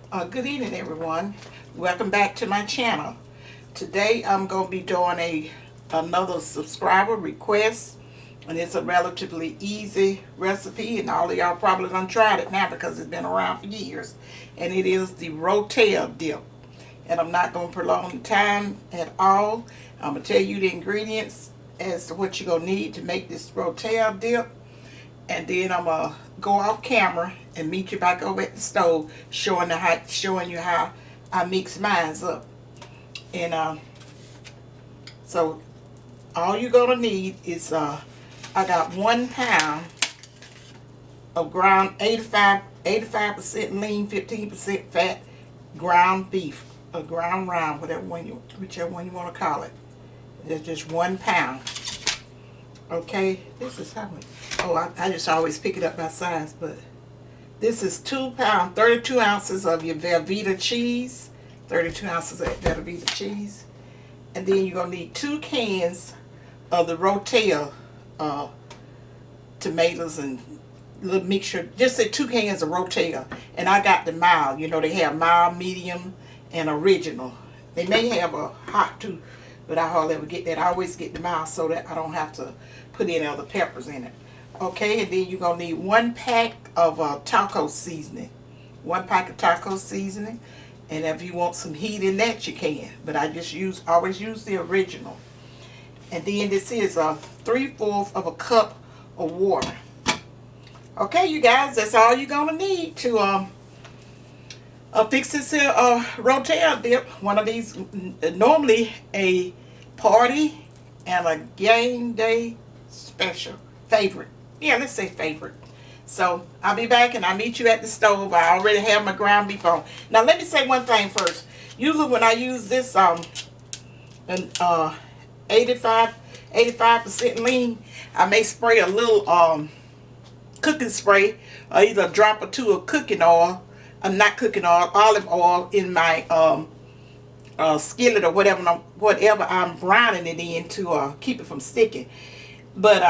Good evening, everyone. Welcome back to my channel. Today I'm going to be doing another subscriber request, and it's a relatively easy recipe, and all of y'all probably done tried it now because it's been around for years. And it is the rotel dip. And I'm not going to prolong the time at all. I'm going to tell you the ingredients as to what you're going to need to make this rotel dip. And then I'm gonna go off camera and meet you back over at the stove, showing you how I mix mine up. And so all you're gonna need is I got 1 pound of ground 85% lean, 15% fat ground beef, or ground round, whichever one you want to call it. There's just 1 pound. Okay, this is how much. Oh, I just always pick it up by size, but this is 2 pounds, 32 ounces of your Velveeta cheese, 32 ounces of Velveeta cheese, and then you're gonna need 2 cans of the rotel tomatoes and little mixture. Just say 2 cans of rotel, and I got the mild. You know they have mild, medium, and original. They may have a hot too, but I hardly ever get that. I always get the mild so that I don't have to put any other peppers in it. Okay, and then you're going to need 1 pack of taco seasoning. 1 pack of taco seasoning. And if you want some heat in that, you can. But I just always use the original. And then this is 3/4 of a cup of water. Okay, you guys, that's all you're going to need to fix this rotel dip. One of these, normally a party and a game day special. Favorite. Yeah, let's say favorite. So I'll be back and I'll meet you at the stove. I already have my ground beef on. Now let me say one thing first. Usually when I use this 85% lean, I may spray a little cooking spray, or either a drop or two of cooking oil. Not cooking oil, olive oil in my skillet or whatever I'm browning it in to keep it from sticking. But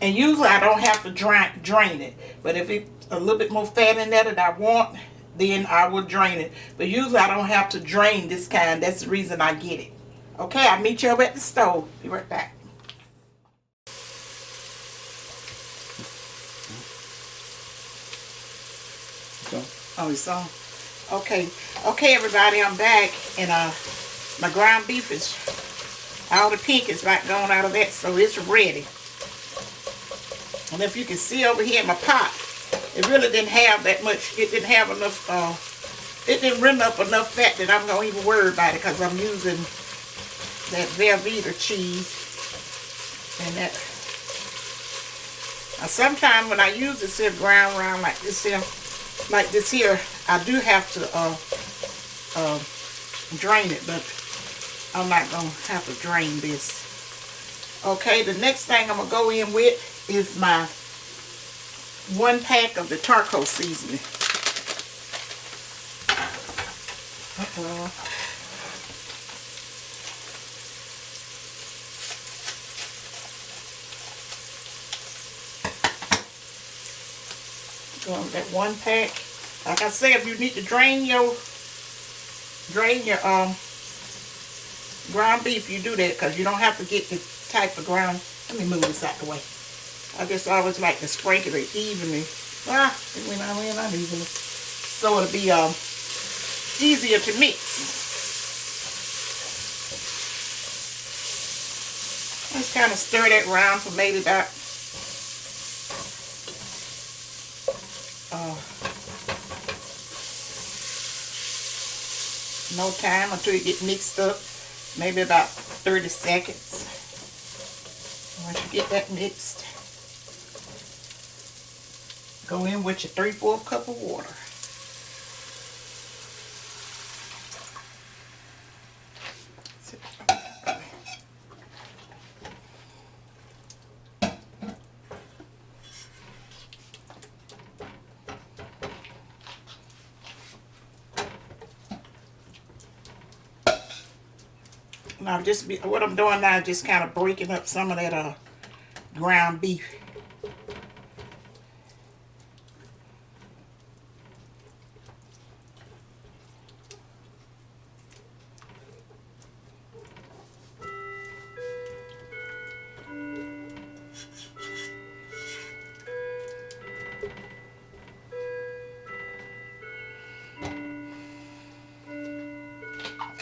and usually I don't have to drain it. But if it's a little bit more fat in there that I want, then I will drain it. But usually I don't have to drain this kind. That's the reason I get it. Okay, I'll meet you over at the stove. Be right back. Oh, it's on. Okay, everybody, I'm back, and my ground beef is all the pink is right gone out of that, so it's ready. And if you can see over here in my pot, it really didn't have that much. It didn't have enough. It didn't run up enough fat that I'm gonna even worry about it, because I'm using that Velveeta cheese and that. Now, sometimes when I use this here ground round like this here, I do have to drain it, but I'm not gonna have to drain this. Okay, the next thing I'm gonna go in with is my 1 pack of the taco seasoning. Go with that 1 pack. Like I said, if you need to drain your ground beef, you do that, because you don't have to get the type of ground. Let me move this out the way. I just always like to sprinkle it evenly. It went out unevenly, so it'll be easier to mix. Just kind of stir that around for maybe about no time until it get mixed up. Maybe about 30 seconds. Once you get that mixed, go in with your 3/4 cup of water. Now what I'm doing now is just kind of breaking up some of that ground beef.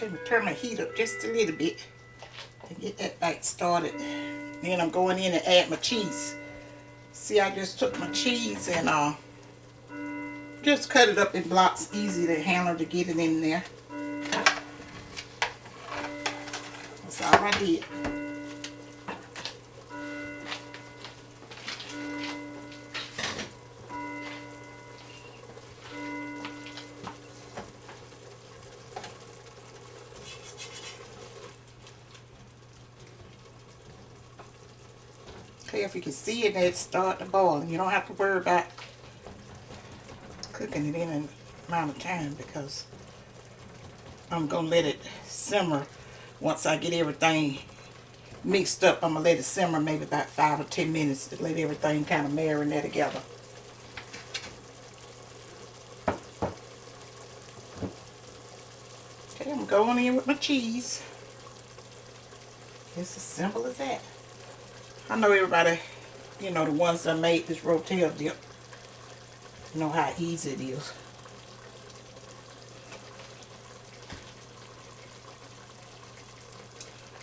Okay, we turn my heat up just a little bit to get that back started. Then I'm going in and add my cheese. See, I just took my cheese and just cut it up in blocks, easy to handle to get it in there. That's all I did. Okay, if you can see it, it's starting to boil. You don't have to worry about cooking it in an amount of time because I'm going to let it simmer. Once I get everything mixed up, I'm going to let it simmer maybe about 5 or 10 minutes to let everything kind of marinate together. Okay, I'm going in with my cheese. It's as simple as that. I know everybody, you know, the ones that made this rotel dip, know how easy it is.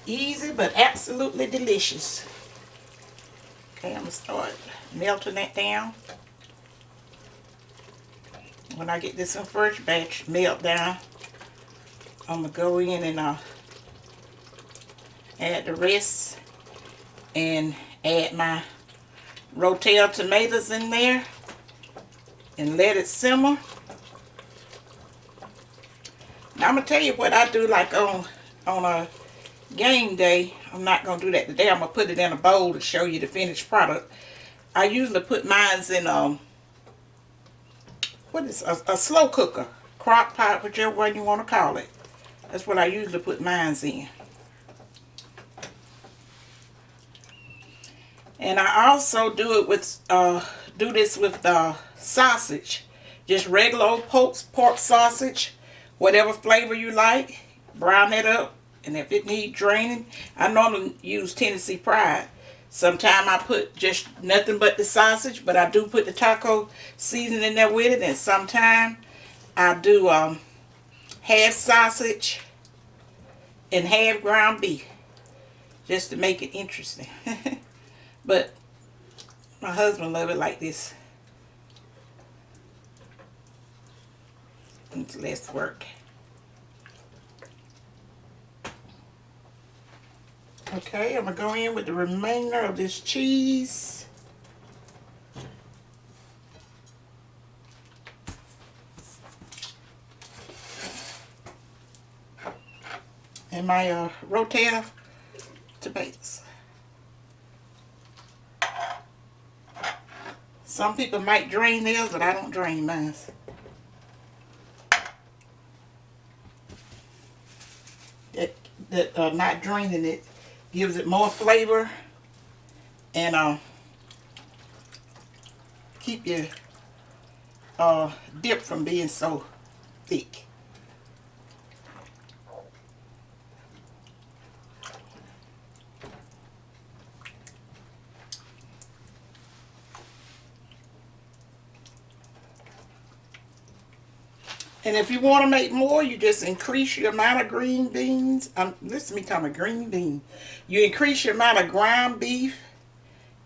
Easy, but absolutely delicious. Okay, I'm going to start melting that down. When I get this in first batch melt down, I'm going to go in and add the rest and add my rotel tomatoes in there and let it simmer. Now I'm going to tell you what I do, like on a game day. I'm not going to do that today. I'm going to put it in a bowl to show you the finished product. I usually put mine in what is a slow cooker, crock pot, whichever one you want to call it. That's what I usually put mine in. And I also do it with do this with sausage, just regular old pork sausage, whatever flavor you like. Brown it up, and if it needs draining, I normally use Tennessee Pride. Sometimes I put just nothing but the sausage, but I do put the taco seasoning in there with it. And sometimes I do half sausage and half ground beef, just to make it interesting. But my husband loves it like this. It's less work. Okay, I'm going to go in with the remainder of this cheese. And my rotel tomatoes. Some people might drain theirs, but I don't drain mine. That not draining it gives it more flavor and keep your dip from being so thick. And if you want to make more, you just increase your amount of green beans. Listen to me talking about green beans. You increase your amount of ground beef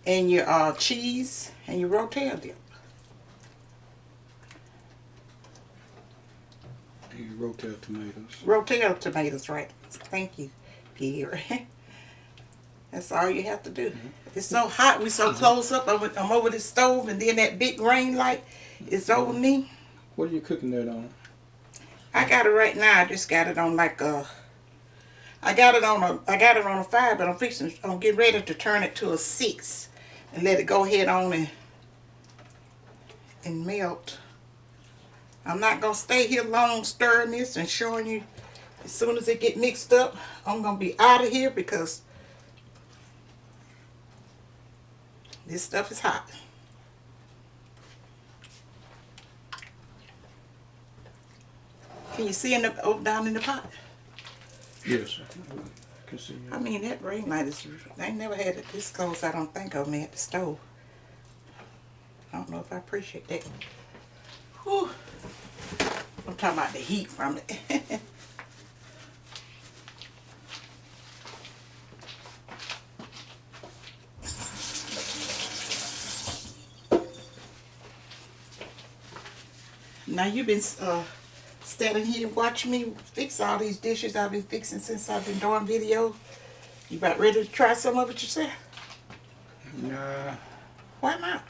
and your cheese and your rotel dip. And your rotel tomatoes. Rotel tomatoes, right. Thank you, Gary. That's all you have to do. It's so hot. We're so close up. I'm over the stove, and then that big green light is over me. What are you cooking that on? I got it right now. I just got it on like I got it on a 5, but I'm getting ready to turn it to a 6 and let it go ahead on and melt. I'm not gonna stay here long stirring this and showing you. As soon as it get mixed up, I'm gonna be out of here because this stuff is hot. Can you see down in the pot? Yes, I can see it. I mean, that ring light is, I never had it this close, I don't think, of me at the stove. I don't know if I appreciate that. Whew. I'm talking about the heat from it. Now you've been standing here watching me fix all these dishes I've been fixing since I've been doing videos. You about ready to try some of it yourself? Nah. Why not?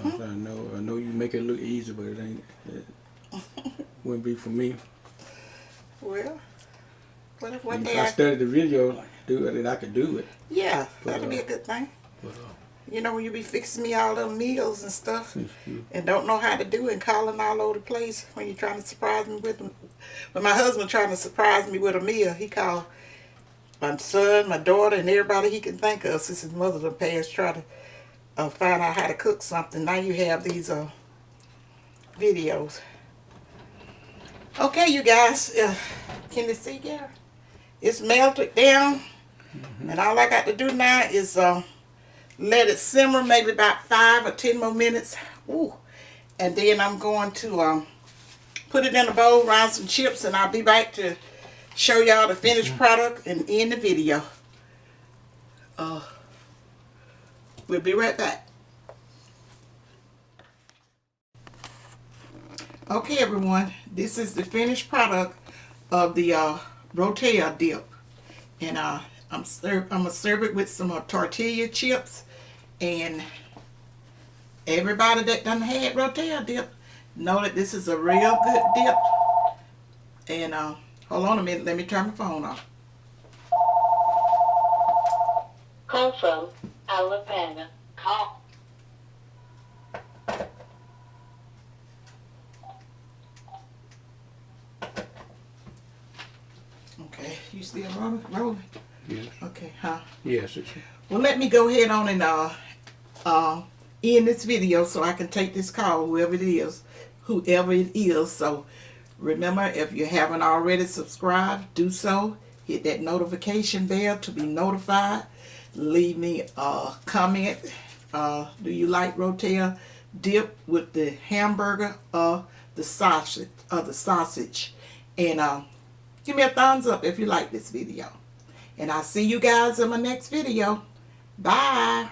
I know you make it look easy, but it ain't. It wouldn't be for me. Well, what If day I studied the video, then I could do it. Yeah, But, that'll be a good thing. But, You know, when you be fixing me all them meals and stuff since you, and don't know how to do it and calling all over the place when you're trying to surprise me with them. When my husband trying to surprise me with a meal, he called my son, my daughter, and everybody he can think of since his mother done passed trying to find out how to cook something. Now you have these videos. Okay, you guys, can you see, Gary? It's melted down, and all I got to do now is let it simmer maybe about 5 or 10 more minutes. Ooh. And then I'm going to put it in a bowl, round some chips, and I'll be back to show y'all the finished product and end the video. We'll be right back. Okay, everyone, this is the finished product of the rotel dip, and I'm gonna serve it with some tortilla chips. And everybody that done had rotel dip know that this is a real good dip. And hold on a minute, let me turn my phone off. Call from Alabama. Call. Okay, you still rolling? yes, Okay, huh? yes, it's. Well, let me go ahead on and end this video so I can take this call, whoever it is. So remember, if you haven't already subscribed, do so. Hit that notification bell to be notified. Leave me a comment. Do you like rotel dip with the hamburger or the sausage? And give me a thumbs up if you like this video. And I'll see you guys in my next video. Bye.